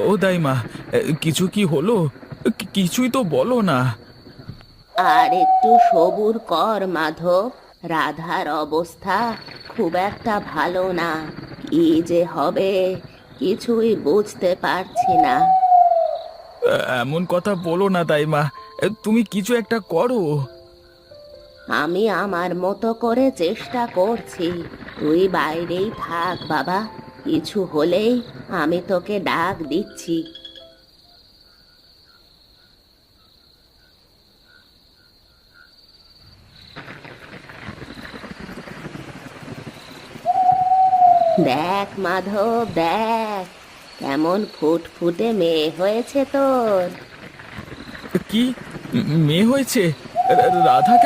ও দাইমা, কিছু কি হলো? কিছুই তো বলো না। আর একটু সবুর কর মাধব। রাধার অবস্থা খুব একটা ভালো না। কি যে হবে কিছুই বুঝতে পারছি না। এমন কথা বলো না দাইমা, তুমি কিছু একটা করো। আমি আমার মতো করে চেষ্টা করছি। তুই বাইরেই থাক বাবা। কিছু হলেই আমি তোকে ডাক দিচ্ছি। দেখ মাধব, দেখ কেমন ফুটফুটে মেয়ে হয়েছে তোর। কি মেয়ে হয়েছে? রাধা কেমন?